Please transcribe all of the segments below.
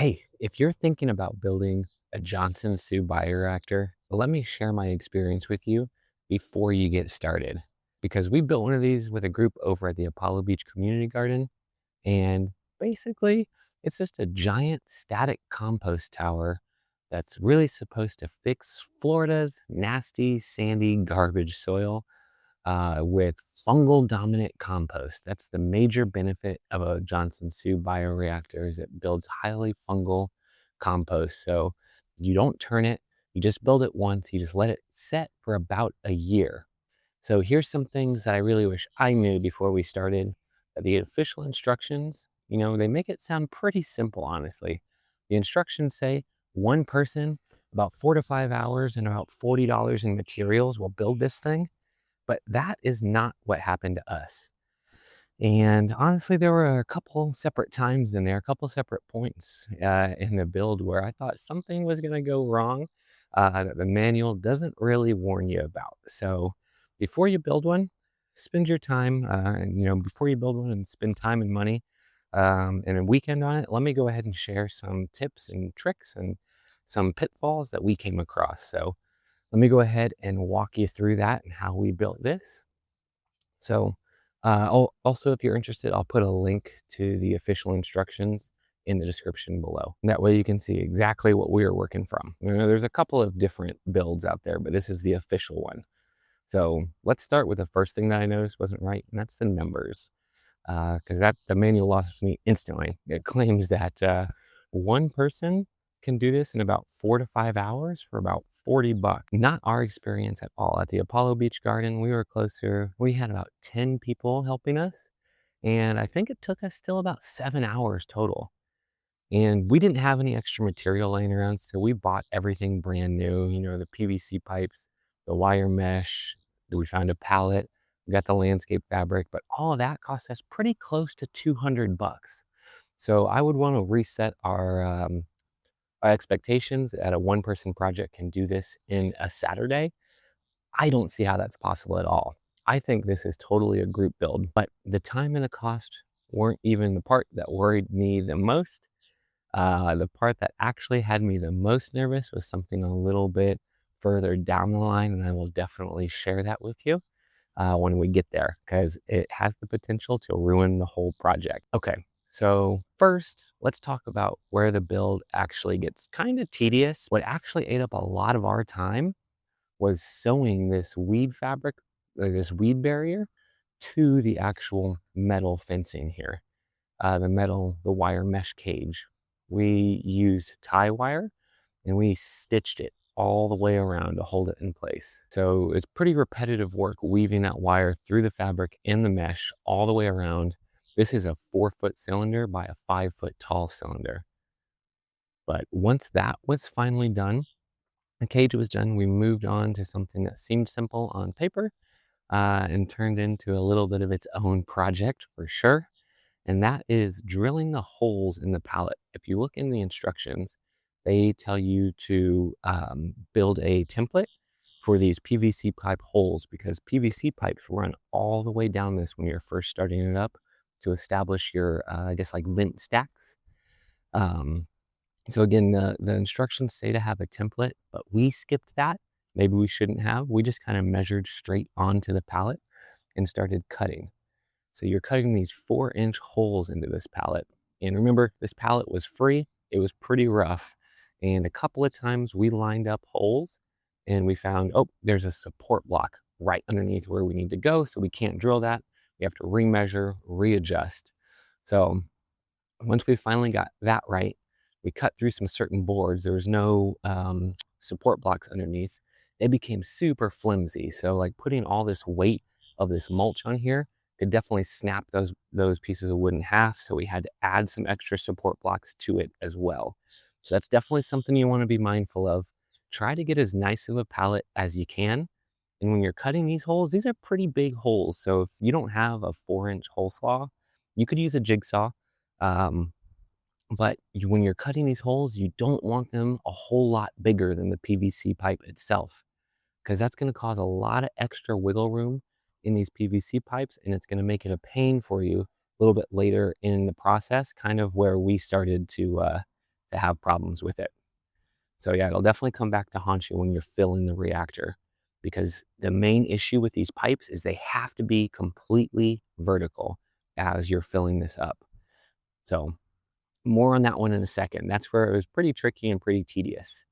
Hey, if you're thinking about building a Johnson Sioux bioreactor, let me share my experience with you before you get started. Because we built one of these with a group over at the Apollo Beach Community Garden, and basically, it's just a giant static compost tower that's really supposed to fix Florida's nasty, sandy garbage soil with fungal dominant compost. That's the major benefit of a Johnson Sioux bioreactor is it builds highly fungal compost. So you don't turn it, you just build it once, you just let it set for about a year. So here's some things that I really wish I knew before we started. The official instructions, they make it sound pretty simple, honestly. The instructions say one person, about 4 to 5 hours, and about $40 in materials will build this thing. But that is not what happened to us. And honestly, there were a couple separate times in there, a couple separate points in the build where I thought something was going to go wrong that the manual doesn't really warn you about. So before you build one, spend your time, before you build one and spend time and money and a weekend on it, let me go ahead and share some tips and tricks and some pitfalls that we came across. So let me go ahead and walk you through that and how we built this. So, also, if you're interested, I'll put a link to the official instructions in the description below. And that way you can see exactly what we are working from. There's a couple of different builds out there, but this is the official one. So let's start with the first thing that I noticed wasn't right, and that's the numbers. Because that the manual lost me instantly. It claims that one person can do this in about 4 to 5 hours for about $40. Not our experience at all. At the Apollo Beach Garden, we were closer. We had about 10 people helping us, and I think it took us still about 7 hours total. And we didn't have any extra material laying around, so we bought everything brand new. The PVC pipes, the wire mesh. We found a pallet. We got the landscape fabric, but all of that cost us pretty close to $200. So I would want to reset our expectations at a one-person project can do this in a Saturday. I don't see how that's possible at all. I think this is totally a group build, but the time and the cost weren't even the part that worried me the most. The part that actually had me the most nervous was something a little bit further down the line, and I will definitely share that with you when we get there because it has the potential to ruin the whole project. Okay, so first, let's talk about where the build actually gets kind of tedious. What actually ate up a lot of our time was sewing this weed fabric, or this weed barrier, to the actual metal fencing here. The wire mesh cage. We used tie wire and we stitched it all the way around to hold it in place. So it's pretty repetitive work weaving that wire through the fabric in the mesh all the way around. This is a 4-foot cylinder by a 5-foot tall cylinder. But once that was finally done, the cage was done, we moved on to something that seemed simple on paper and turned into a little bit of its own project for sure. And that is drilling the holes in the pallet. If you look in the instructions, they tell you to build a template for these PVC pipe holes because PVC pipes run all the way down this when you're first starting it up to establish your, I guess, like vent stacks. Um, so again, the instructions say to have a template, but we skipped that. Maybe we shouldn't have. We just kind of measured straight onto the pallet and started cutting. So you're cutting these 4-inch holes into this pallet. And remember, this pallet was free. It was pretty rough. And a couple of times we lined up holes and we found, oh, there's a support block right underneath where we need to go. So we can't drill that. We have to remeasure, readjust. So once we finally got that right, we cut through some certain boards. There was no support blocks underneath. They became super flimsy. So like putting all this weight of this mulch on here could definitely snap those pieces of wood in half. So we had to add some extra support blocks to it as well. So that's definitely something you want to be mindful of. Try to get as nice of a pallet as you can. And when you're cutting these holes, these are pretty big holes. So if you don't have a 4-inch hole saw, you could use a jigsaw. Um, but when you're cutting these holes, you don't want them a whole lot bigger than the PVC pipe itself, because that's going to cause a lot of extra wiggle room in these PVC pipes, and it's going to make it a pain for you a little bit later in the process, kind of where we started to to have problems with it. So yeah, it'll definitely come back to haunt you when you're filling the reactor, because the main issue with these pipes is they have to be completely vertical as you're filling this up. So more on that one in a second. That's where it was pretty tricky and pretty tedious.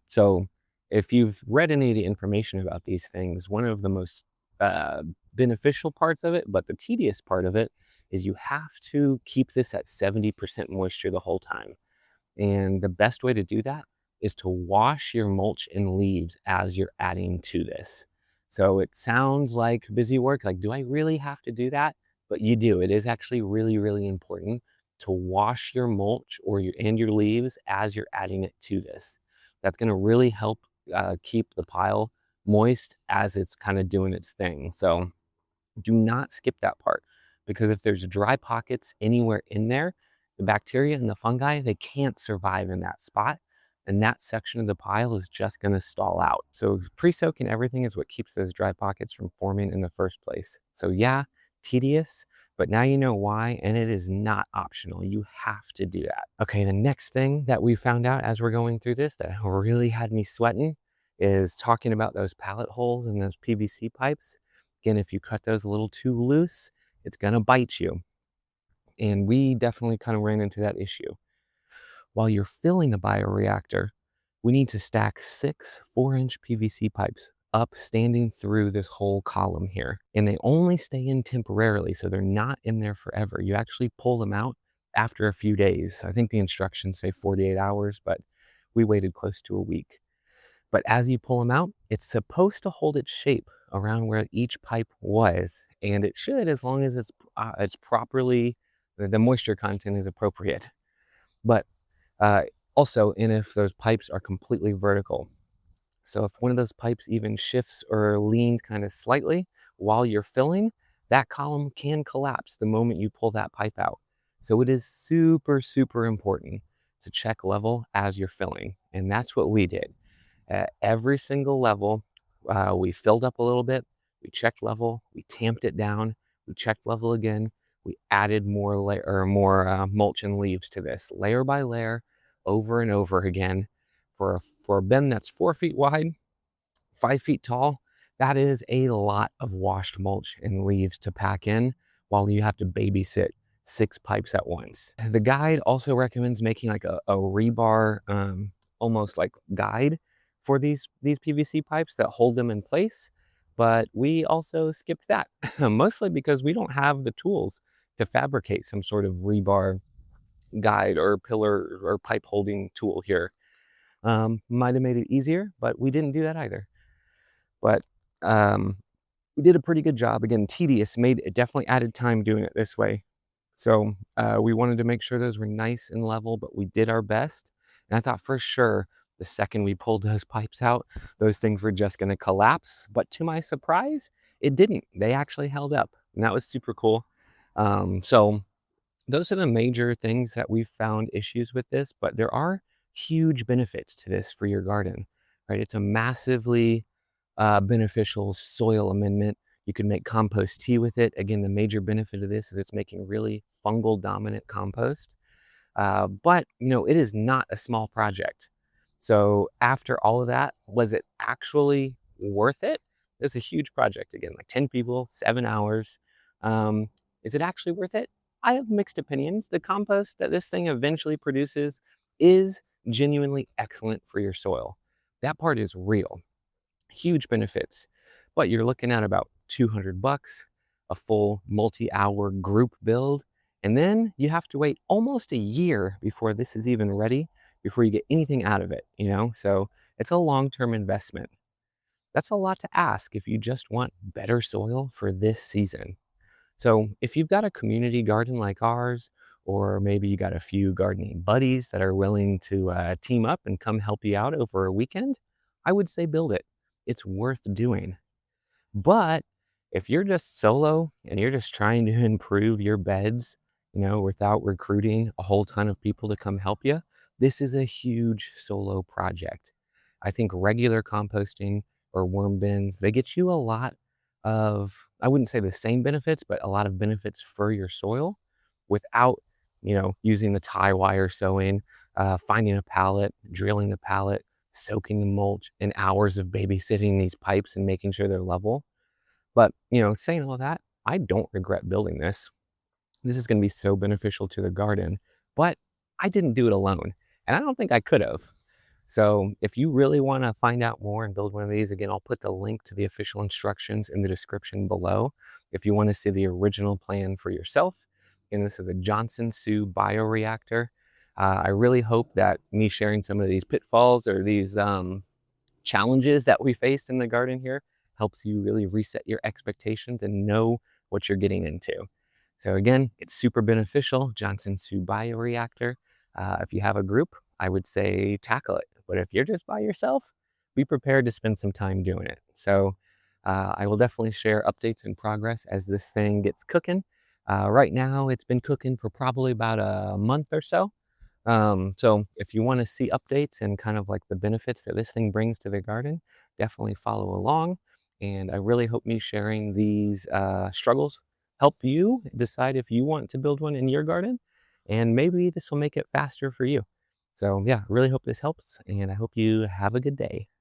So if you've read any of the information about these things, one of the most uh, beneficial parts of it, but the tedious part of it, is you have to keep this at 70% moisture the whole time. And the best way to do that is to wash your mulch and leaves as you're adding to this. So it sounds like busy work, like, do I really have to do that? But you do. It is actually really, really important to wash your mulch and your leaves as you're adding it to this. That's going to really help keep the pile moist as it's kind of doing its thing. So do not skip that part, because if there's dry pockets anywhere in there, the bacteria and the fungi, they can't survive in that spot. And that section of the pile is just going to stall out. So pre-soaking everything is what keeps those dry pockets from forming in the first place. So yeah, tedious, but now you know why, and it is not optional. You have to do that. Okay, the next thing that we found out as we're going through this that really had me sweating is talking about those pallet holes and those PVC pipes. Again, if you cut those a little too loose, it's gonna bite you. And we definitely kind of ran into that issue. While you're filling the bioreactor, we need to stack 6 4-inch PVC pipes up, standing through this whole column here. And they only stay in temporarily, so they're not in there forever. You actually pull them out after a few days. I think the instructions say 48 hours, but we waited close to a week. But as you pull them out, it's supposed to hold its shape around where each pipe was, and it should, as long as it's properly, the moisture content is appropriate. But uh, also, and if those pipes are completely vertical, so if one of those pipes even shifts or leans kind of slightly while you're filling, that column can collapse the moment you pull that pipe out. So it is super, super important to check level as you're filling, and that's what we did. At every single level, we filled up a little bit, we checked level, we tamped it down, we checked level again, we added more layer or more mulch and leaves to this, layer by layer, over and over again. For a bin that's 4 feet wide, 5 feet tall, that is a lot of washed mulch and leaves to pack in while you have to babysit 6 pipes at once. The guide also recommends making like a rebar, almost like guide for these PVC pipes that hold them in place. But we also skipped that, mostly because we don't have the tools to fabricate some sort of rebar guide or pillar or pipe holding tool here. Might have made it easier, but we didn't do that either. But um, we did a pretty good job. Again, tedious, made it definitely added time doing it this way. So we wanted to make sure those were nice and level, but we did our best. And I thought for sure the second we pulled those pipes out, those things were just going to collapse. But to my surprise, it didn't. They actually held up, and that was super cool. So those are the major things that we've found issues with this, but there are huge benefits to this for your garden, right? It's a massively beneficial soil amendment. You can make compost tea with it. Again, the major benefit of this is it's making really fungal dominant compost. But you know, it is not a small project. So after all of that, was it actually worth it? It's a huge project again, like 10 people, 7 hours. Um, is it actually worth it? I have mixed opinions. The compost that this thing eventually produces is genuinely excellent for your soil. That part is real. Huge benefits. But you're looking at about 200 bucks, a full multi-hour group build, and then you have to wait almost a year before this is even ready, before you get anything out of it, you know? So it's a long-term investment. That's a lot to ask if you just want better soil for this season. So if you've got a community garden like ours, or maybe you got a few gardening buddies that are willing to team up and come help you out over a weekend, I would say build it. It's worth doing. But if you're just solo and you're just trying to improve your beds, you know, without recruiting a whole ton of people to come help you, this is a huge solo project. I think regular composting or worm bins, they get you a lot of, I wouldn't say the same benefits, but a lot of benefits for your soil without using the tie wire sewing, finding a pallet, drilling the pallet, soaking the mulch, and hours of babysitting these pipes and making sure they're level. But, saying all that, I don't regret building this. This is going to be so beneficial to the garden, but I didn't do it alone, and I don't think I could have. So if you really want to find out more and build one of these, again, I'll put the link to the official instructions in the description below. If you want to see the original plan for yourself, and this is a Johnson Sue bioreactor. I really hope that me sharing some of these pitfalls or these challenges that we faced in the garden here helps you really reset your expectations and know what you're getting into. So again, it's super beneficial, Johnson Sue bioreactor. If you have a group, I would say tackle it. But if you're just by yourself, be prepared to spend some time doing it. So I will definitely share updates and progress as this thing gets cooking. Right now, it's been cooking for probably about a month or so. So if you want to see updates and kind of like the benefits that this thing brings to the garden, definitely follow along. And I really hope me sharing these struggles help you decide if you want to build one in your garden. And maybe this will make it faster for you. So yeah, really hope this helps. And I hope you have a good day.